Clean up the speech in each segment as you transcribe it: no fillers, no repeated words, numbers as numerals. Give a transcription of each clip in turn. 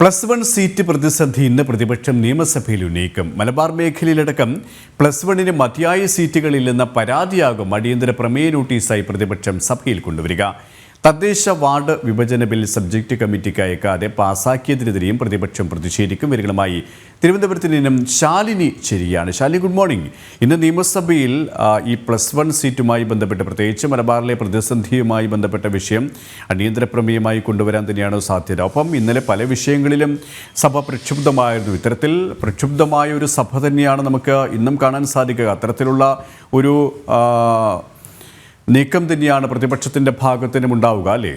+1 seat പ്രതിസന്ധി ഇന്ന് പ്രതിപക്ഷം നിയമസഭയിൽ ഉന്നയിക്കും. മലബാർ മേഖലയിലടക്കം +1 മതിയായ സീറ്റുകളില്ലെന്ന പരാതിയാകും അടിയന്തര പ്രമേയ നോട്ടീസായി പ്രതിപക്ഷം സഭയിൽ കൊണ്ടുവരിക. തദ്ദേശ വാർഡ് വിഭജന ബിൽ സബ്ജക്ട് കമ്മിറ്റിക്ക് അയക്കാതെ പാസാക്കിയതിനെതിരെയും പ്രതിപക്ഷം പ്രതിഷേധിക്കും. വിവരങ്ങളുമായി തിരുവനന്തപുരത്ത് നിന്നും ശാലിനി ശരിയാണ്. Shalini, good morning. ഇന്ന് നിയമസഭയിൽ ഈ +1 സീറ്റുമായി ബന്ധപ്പെട്ട്, പ്രത്യേകിച്ച് മലബാറിലെ പ്രതിസന്ധിയുമായി ബന്ധപ്പെട്ട വിഷയം അടിയന്തര പ്രമേയമായി കൊണ്ടുവരാൻ തന്നെയാണോ സാധ്യത? ഒപ്പം ഇന്നലെ പല വിഷയങ്ങളിലും സഭ പ്രക്ഷുബ്ധമായിരുന്നു. ഇത്തരത്തിൽ പ്രക്ഷുബ്ധമായ ഒരു സഭ തന്നെയാണ് നമുക്ക് ഇന്നും കാണാൻ സാധിക്കുക. അത്തരത്തിലുള്ള ഒരു നീക്കം തന്നെയാണ് പ്രതിപക്ഷത്തിൻ്റെ ഭാഗത്തിനും ഉണ്ടാവുക, അല്ലേ?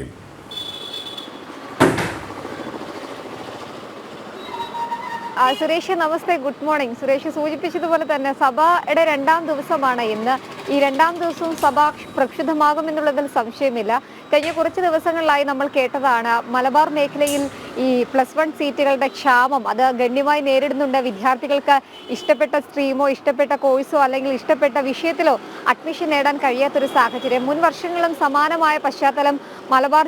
സുരേഷ്, നമസ്തേ, ഗുഡ് മോർണിംഗ്. സുരേഷ് സൂചിപ്പിച്ചതുപോലെ തന്നെ സഭയുടെ രണ്ടാം ദിവസമാണ് ഇന്ന്. ഈ രണ്ടാം ദിവസവും സഭ പ്രക്ഷുബ്ധമാകുമെന്നുള്ളതിൽ സംശയമില്ല. കഴിഞ്ഞ കുറച്ച് ദിവസങ്ങളിലായി നമ്മൾ കേട്ടതാണ് മലബാർ മേഖലയിൽ ഈ +1 സീറ്റുകളുടെ ക്ഷാമം അത് ഗണ്യമായി നേരിടുന്നുണ്ട്. വിദ്യാർത്ഥികൾക്ക് ഇഷ്ടപ്പെട്ട സ്ട്രീമോ ഇഷ്ടപ്പെട്ട കോഴ്സോ അല്ലെങ്കിൽ ഇഷ്ടപ്പെട്ട വിഷയത്തിലോ അഡ്മിഷൻ നേടാൻ കഴിയാത്തൊരു സാഹചര്യം. മുൻ വർഷങ്ങളിലും സമാനമായ പശ്ചാത്തലം മലബാർ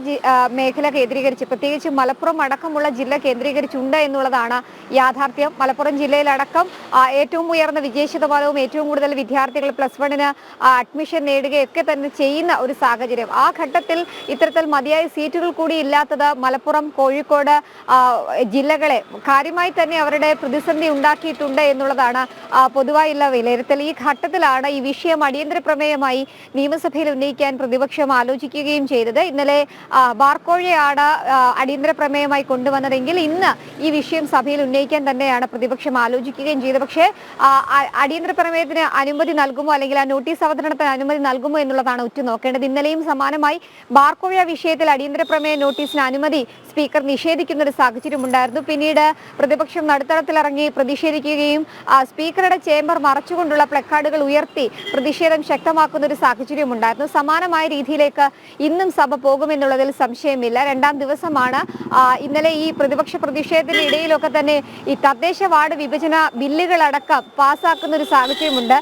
മേഖല കേന്ദ്രീകരിച്ച്, പ്രത്യേകിച്ച് മലപ്പുറം അടക്കമുള്ള ജില്ല കേന്ദ്രീകരിച്ചുണ്ട് എന്നുള്ളതാണ് യാഥാർത്ഥ്യം. മലപ്പുറം ജില്ലയിലടക്കം ഏറ്റവും ഉയർന്ന വിജയശതമാനവും ഏറ്റവും കൂടുതൽ വിദ്യാർത്ഥികൾ +1 അഡ്മിഷൻ നേടുകയൊക്കെ തന്നെ ചെയ്യുന്ന ഒരു സാഹചര്യം. ആ ഘട്ടത്തിൽ ഇത്തരത്തിൽ മതിയായ സീറ്റുകൾ കൂടി ഇല്ലാത്തത് മലപ്പുറം, കോഴിക്കോട് ജില്ലകളെ കാര്യമായി തന്നെ അവരുടെ പ്രതിസന്ധി ഉണ്ടാക്കിയിട്ടുണ്ട് എന്നുള്ളതാണ് പൊതുവായുള്ള വിലയിരുത്തൽ. ഈ ഘട്ടത്തിലാണ് ഈ വിഷയം അടിയന്തര പ്രമേയമായി നിയമസഭയിൽ ഉന്നയിക്കാൻ പ്രതിപക്ഷം ആലോചിക്കുകയും ചെയ്തത്. ഇന്നലെ ബാർക്കോഴയാണ് അടിയന്തര പ്രമേയമായി കൊണ്ടുവന്നതെങ്കിൽ ഇന്ന് ഈ വിഷയം സഭയിൽ ഉന്നയിക്കാൻ തന്നെയാണ് പ്രതിപക്ഷം ആലോചിക്കുകയും ചെയ്തത്. പക്ഷേ അടിയന്തര പ്രമേയത്തിന് അനുമതി നൽകുമോ അല്ലെങ്കിൽ ആ നോട്ടീസ് അവതരണത്തിന് അനുമതി നൽകുമോ എന്നുള്ളതാണ് ഉറ്റുനോക്കേണ്ടത്. ഇന്നലെയും സമാനമായി ബാർക്കോഴ വിഷയത്തിൽ അടിയന്തര പ്രമേയ നോട്ടീസിന് അനുമതി സ്പീക്കർ നിഷേധിക്കുന്ന ഒരു സാഹചര്യം ഉണ്ടായിരുന്നു. പിന്നീട് പ്രതിപക്ഷം നടുത്തളത്തിലിറങ്ങി പ്രതിഷേധിക്കുകയും സ്പീക്കറുടെ ചേംബർ മറച്ചുകൊണ്ടുള്ള പ്ലക്കാർഡുകൾ ഉയർത്തി പ്രതിഷേധം ശക്തമാക്കുന്ന ഒരു സാഹചര്യം ഉണ്ടായിരുന്നു. സമാനമായ രീതിയിലേക്ക് ഇന്നും സഭ പോകുമെന്നുള്ളതിൽ സംശയമില്ല. രണ്ടാം ദിവസമാണ്. ഇന്നലെ ഈ പ്രതിപക്ഷ പ്രതിഷേധത്തിന്റെ ഇടയിലൊക്കെ തന്നെ ഈ തദ്ദേശ വാർഡ് വിഭജന ബില്ലുകളടക്കം പാസ്സാക്കുന്ന ഒരു സാഹചര്യമുണ്ട്.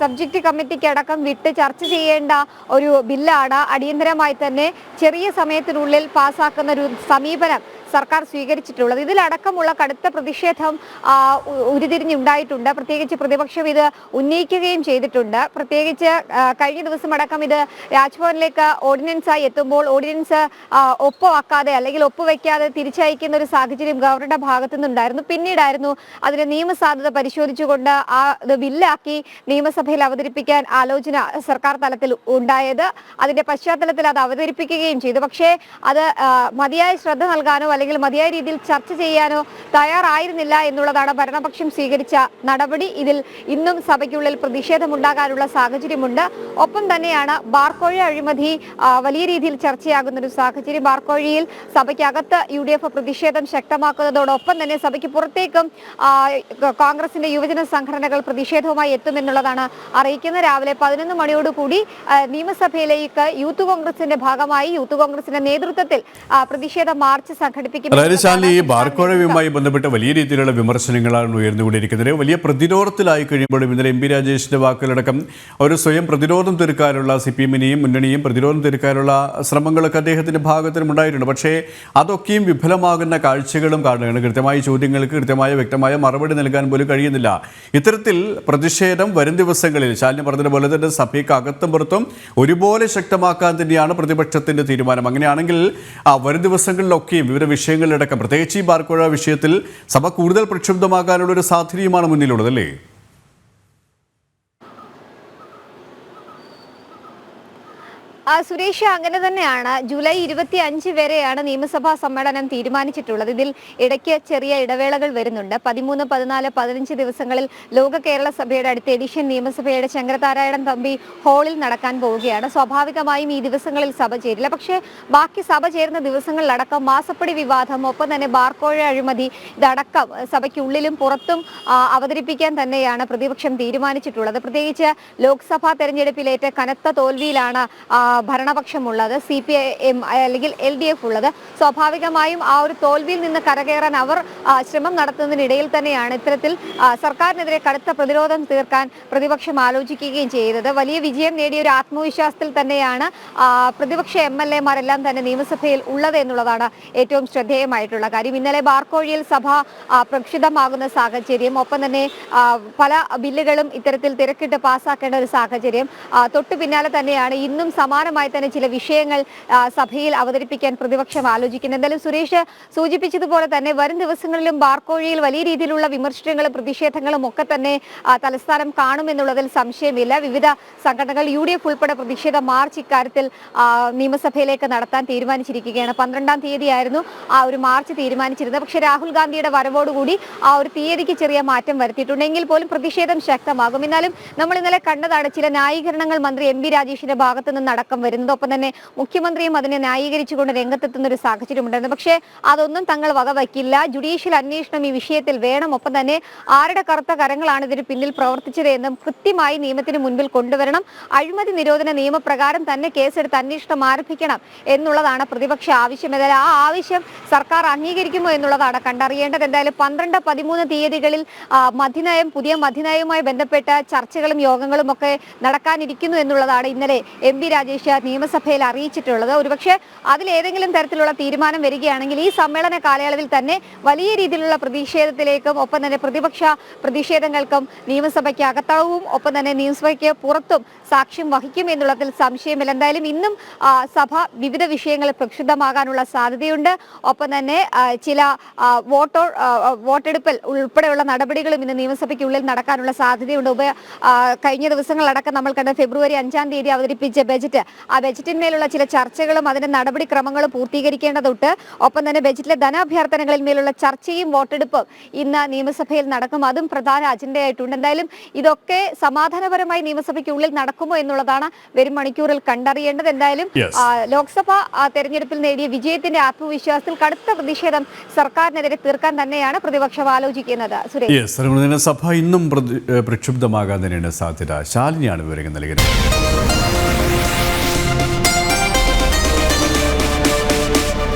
സബ്ജക്ട് കമ്മിറ്റിക്ക് അടക്കം വിട്ട് ചർച്ച ചെയ്യേണ്ട ഒരു ബില്ലാണ് അടിയന്തരമായി തന്നെ ചെറിയ സമയത്തിനുള്ളിൽ പാസ്സാക്കുന്ന ഒരു സമീപനം സർക്കാർ സ്വീകരിച്ചിട്ടുള്ളത്. ഇതിലടക്കമുള്ള കടുത്ത പ്രതിഷേധം ഉരുതിരിഞ്ഞുണ്ടായിട്ടുണ്ട്. പ്രത്യേകിച്ച് പ്രതിപക്ഷം ഇത് ഉന്നയിക്കുകയും ചെയ്തിട്ടുണ്ട്. പ്രത്യേകിച്ച് കഴിഞ്ഞ ദിവസം അടക്കം ഇത് രാജ്ഭവനിലേക്ക് ഓർഡിനൻസായി എത്തുമ്പോൾ ഓർഡിനൻസ് ഒപ്പുവെക്കാതെ അല്ലെങ്കിൽ ഒപ്പുവെക്കാതെ തിരിച്ചയക്കുന്ന ഒരു സാഹചര്യം ഗവർണറുടെ ഭാഗത്തു നിന്നുണ്ടായിരുന്നു. പിന്നീടായിരുന്നു അതിന്റെ നിയമസാധുത പരിശോധിച്ചുകൊണ്ട് അത് ബില്ലാക്കി നിയമസഭയിൽ അവതരിപ്പിക്കാൻ ആലോചന സർക്കാർ തലത്തിൽ ഉണ്ടായത്. അതിന്റെ പശ്ചാത്തലത്തിൽ അത് അവതരിപ്പിക്കുകയും ചെയ്തു. പക്ഷേ അത് മതിയായ ശ്രദ്ധ നൽകാനോ അല്ലെങ്കിൽ മതിയായ രീതിയിൽ ചർച്ച ചെയ്യാനോ തയ്യാറായിരുന്നില്ല എന്നുള്ളതാണ് ഭരണപക്ഷം സ്വീകരിച്ച നടപടി. ഇതിൽ ഇന്നും സഭയ്ക്കുള്ളിൽ പ്രതിഷേധമുണ്ടാകാനുള്ള സാഹചര്യമുണ്ട്. ഒപ്പം തന്നെയാണ് ബാർക്കോഴ അഴിമതി വലിയ രീതിയിൽ ചർച്ചയാകുന്ന ഒരു സാഹചര്യം. ബാർക്കോഴയിൽ സഭയ്ക്കകത്ത് UDF പ്രതിഷേധം ശക്തമാക്കുന്നതോടൊപ്പം തന്നെ സഭയ്ക്ക് പുറത്തേക്കും കോൺഗ്രസിന്റെ യുവജന സംഘടനകൾ പ്രതിഷേധവുമായി എത്തുമെന്നുള്ളതാണ് അറിയിക്കുന്നത്. രാവിലെ 11 മണിയോടുകൂടി നിയമസഭയിലേക്ക് യൂത്ത് കോൺഗ്രസിന്റെ ഭാഗമായി യൂത്ത് കോൺഗ്രസിന്റെ നേതൃത്വത്തിൽ പ്രതിഷേധ മാർച്ച് സംഘടിപ്പിക്കും. ഈ ബാർക്കോഴയുമായി ബന്ധപ്പെട്ട വലിയ രീതിയിലുള്ള വിമർശനങ്ങളാണ് ഉയർന്നുകൊണ്ടിരിക്കുന്നത്. വലിയ പ്രതിരോധത്തിലായി കഴിയുമ്പോഴും ഇന്നലെ MP രാജേഷിന്റെ വാക്കുകളടക്കം ഒരു സ്വയം പ്രതിരോധം തീർക്കാനുള്ള CPM-നെയും മുന്നണിയും പ്രതിരോധം തീർക്കാനുള്ള ശ്രമങ്ങളൊക്കെ അദ്ദേഹത്തിന്റെ ഭാഗത്തിനും ഉണ്ടായിട്ടുണ്ട്. പക്ഷേ അതൊക്കെയും വിഫലമാകുന്ന കാഴ്ചകളും കാണുകയാണ്. കൃത്യമായ ചോദ്യങ്ങൾക്ക് കൃത്യമായ വ്യക്തമായ മറുപടി നൽകാൻ പോലും കഴിയുന്നില്ല. ഇത്തരത്തിൽ പ്രതിഷേധം വരും ദിവസങ്ങളിൽ ശാലിനി പറഞ്ഞതുപോലെ തന്നെ സഭയ്ക്ക് അകത്തും പുറത്തും ഒരുപോലെ ശക്തമാക്കാൻ തന്നെയാണ് പ്രതിപക്ഷത്തിന്റെ തീരുമാനം. അങ്ങനെയാണെങ്കിൽ വരും ദിവസങ്ങളിലൊക്കെയും വിവിധ വിഷയങ്ങളിലടക്കം പ്രത്യേകിച്ച് ഈ ബാർക്കോഴ വിഷയത്തിൽ സഭ കൂടുതൽ പ്രക്ഷുബ്ധമാകാനുള്ള ഒരു സാധ്യതയുമാണ് മുന്നിലുള്ളത്, അല്ലേ? സുരേഷ്, അങ്ങനെ തന്നെയാണ്. ജൂലൈ 25 വരെയാണ് നിയമസഭാ സമ്മേളനം തീരുമാനിച്ചിട്ടുള്ളത്. ഇതിൽ ഇടയ്ക്ക് ചെറിയ ഇടവേളകൾ വരുന്നുണ്ട്. 13, 14, 15 ദിവസങ്ങളിൽ ലോക കേരള സഭയുടെ അടുത്ത എഡിഷൻ നിയമസഭയുടെ ശങ്കരനാരായണൻ തമ്പി ഹാളിൽ നടക്കാൻ പോവുകയാണ്. സ്വാഭാവികമായും ഈ ദിവസങ്ങളിൽ സഭ ചേരില്ല. പക്ഷേ ബാക്കി സഭ ചേരുന്ന ദിവസങ്ങളിലടക്കം മാസപ്പടി വിവാദം, ഒപ്പം തന്നെ ബാർക്കോഴ അഴിമതി ഇതടക്കം സഭയ്ക്കുള്ളിലും പുറത്തും അവതരിപ്പിക്കാൻ തന്നെയാണ് പ്രതിപക്ഷം തീരുമാനിച്ചിട്ടുള്ളത്. പ്രത്യേകിച്ച് ലോക്സഭാ തെരഞ്ഞെടുപ്പിലേറ്റ കനത്ത തോൽവിയിലാണ് ഭരണപക്ഷമുള്ളത്, CPIM അല്ലെങ്കിൽ LDF ഉള്ളത്. സ്വാഭാവികമായും ആ ഒരു തോൽവിയിൽ നിന്ന് കരകയറാൻ അവർ ശ്രമം നടത്തുന്നതിനിടയിൽ തന്നെയാണ് ഇത്തരത്തിൽ സർക്കാരിനെതിരെ കടുത്ത പ്രതിരോധം തീർക്കാൻ പ്രതിപക്ഷം ആലോചിക്കുകയും ചെയ്തത്. വലിയ വിജയം നേടിയ ഒരു ആത്മവിശ്വാസത്തിൽ തന്നെയാണ് പ്രതിപക്ഷ MLA-മാരെല്ലാം തന്നെ നിയമസഭയിൽ ഉള്ളത് എന്നുള്ളതാണ് ഏറ്റവും ശ്രദ്ധേയമായിട്ടുള്ള കാര്യം. ഇന്നലെ ബാർക്കോഴിയിൽ സഭ പ്രക്ഷുബ്ധമാകുന്ന സാഹചര്യം, ഒപ്പം തന്നെ പല ബില്ലുകളും ഇത്തരത്തിൽ തിരക്കിട്ട് പാസ്സാക്കേണ്ട ഒരു സാഹചര്യം. തൊട്ടു പിന്നാലെ തന്നെയാണ് ഇന്നും സമാനമായി തന്നെ ചില വിഷയങ്ങൾ സഭയിൽ അവതരിപ്പിക്കാൻ പ്രതിപക്ഷം ആലോചിക്കുന്നത്. എന്തായാലും സുരേഷ് സൂചിപ്പിച്ചതുപോലെ തന്നെ വരും ദിവസങ്ങളിലും ബാർക്കോഴിയിൽ വലിയ രീതിയിലുള്ള വിമർശനങ്ങളും പ്രതിഷേധങ്ങളും ഒക്കെ തന്നെ തലസ്ഥാനം കാണുമെന്നുള്ളതിൽ സംശയമില്ല. വിവിധ സംഘടനകൾ UDF ഉൾപ്പെടെ പ്രതിഷേധ മാർച്ച് ഇക്കാര്യത്തിൽ നിയമസഭയിലേക്ക് നടത്താൻ തീരുമാനിച്ചിരിക്കുകയാണ്. 12-ാം തീയതിയായിരുന്നു ആ ഒരു മാർച്ച് തീരുമാനിച്ചിരുന്നത്. പക്ഷേ രാഹുൽ ഗാന്ധിയുടെ വരവോടുകൂടി ആ ഒരു തീയതിക്ക് ചെറിയ മാറ്റം വരുത്തിയിട്ടുണ്ടെങ്കിൽ പോലും പ്രതിഷേധം ശക്തമാകും. എന്നാലും നമ്മൾ ഇന്നലെ കണ്ടതാണ് ചില ന്യായീകരണങ്ങൾ മന്ത്രി MB രാജേഷിന്റെ ഭാഗത്തു നിന്ന് അടക്കം വരുന്നത്. ഒപ്പം തന്നെ മുഖ്യമന്ത്രിയും അതിനെ ന്യായീകരിച്ചുകൊണ്ട് രംഗത്തെത്തുന്ന ഒരു സാഹചര്യം ഉണ്ടായിരുന്നു. പക്ഷേ അതൊന്നും തങ്ങൾ വകവയ്ക്കില്ല. ജുഡീഷ്യൽ അന്വേഷണം ഈ വിഷയത്തിൽ വേണം. ഒപ്പം തന്നെ ആരുടെ കറുത്ത കരങ്ങളാണ് ഇതിന് പിന്നിൽ പ്രവർത്തിച്ചത് എന്നും കൃത്യമായി നിയമത്തിന് മുൻപിൽ കൊണ്ടുവരണം. അഴിമതി നിരോധന നിയമപ്രകാരം തന്നെ കേസെടുത്ത് അന്വേഷണം ആരംഭിക്കണം എന്നുള്ളതാണ് പ്രതിപക്ഷ ആവശ്യം. ഏതായാലും ആ ആവശ്യം സർക്കാർ അംഗീകരിക്കുമോ എന്നുള്ളതാണ് കണ്ടറിയേണ്ടത്. എന്തായാലും 12-13 തീയതികളിൽ പുതിയ മദ്യനയവുമായി ബന്ധപ്പെട്ട ചർച്ചകളും യോഗങ്ങളും ഒക്കെ നടക്കാനിരിക്കുന്നു എന്നുള്ളതാണ് ഇന്നലെ MB രാജേഷ് നിയമസഭയിൽ അറിയിച്ചിട്ടുള്ളത്. ഒരുപക്ഷെ അതിലേതെങ്കിലും തരത്തിലുള്ള തീരുമാനം വരികയാണെങ്കിൽ ഈ സമ്മേളന കാലയളവിൽ തന്നെ വലിയ രീതിയിലുള്ള പ്രതിഷേധത്തിലേക്കും ഒപ്പം തന്നെ പ്രതിപക്ഷ പ്രതിഷേധങ്ങൾക്കും നിയമസഭയ്ക്ക് അകത്തവും ഒപ്പം തന്നെ നിയമസഭയ്ക്ക് പുറത്തും സാക്ഷ്യം വഹിക്കും എന്നുള്ളതിൽ സംശയമില്ല. എന്തായാലും ഇന്നും സഭ വിവിധ വിഷയങ്ങളിൽ പ്രക്ഷുബ്ധമാകാനുള്ള സാധ്യതയുണ്ട്. ഒപ്പം തന്നെ ചില വോട്ടെടുപ്പിൽ ഉൾപ്പെടെയുള്ള നടപടികളും ഇന്ന് നിയമസഭയ്ക്കുള്ളിൽ നടക്കാനുള്ള സാധ്യതയുണ്ട്. കഴിഞ്ഞ ദിവസങ്ങളടക്കം നമ്മൾ കണ്ട ഫെബ്രുവരി 5-ാം തീയതി അവതരിപ്പിച്ച ബജറ്റ്, ആ ബജറ്റിന്മേലുള്ള ചില ചർച്ചകളും അതിന്റെ നടപടിക്രമങ്ങളും പൂർത്തീകരിക്കേണ്ടതുണ്ട്. ഒപ്പം തന്നെ ബജറ്റിലെ ധനാഭ്യർത്ഥനകളിന്മേലുള്ള ചർച്ചയും വോട്ടെടുപ്പും ഇന്ന് നിയമസഭയിൽ നടക്കും. അതും പ്രധാന അജണ്ടയായിട്ടുണ്ട്. എന്തായാലും ഇതൊക്കെ സമാധാനപരമായി നിയമസഭയ്ക്കുള്ളിൽ നടക്കുമോ എന്നുള്ളതാണ് വരും മണിക്കൂറിൽ കണ്ടറിയേണ്ടത്. എന്തായാലും ലോക്സഭാ തെരഞ്ഞെടുപ്പിൽ നേടിയ വിജയത്തിന്റെ ആത്മവിശ്വാസത്തിൽ കടുത്ത പ്രതിഷേധം സർക്കാരിനെതിരെ തീർക്കാൻ തന്നെയാണ് പ്രതിപക്ഷം ആലോചിക്കുന്നത്. സഭ ഇന്നും പ്രക്ഷുബ്ധമാകാൻ തന്നെയാണ് സാധ്യത. ശാലിനിയാണ് വിവരങ്ങൾ നൽകുന്നത്.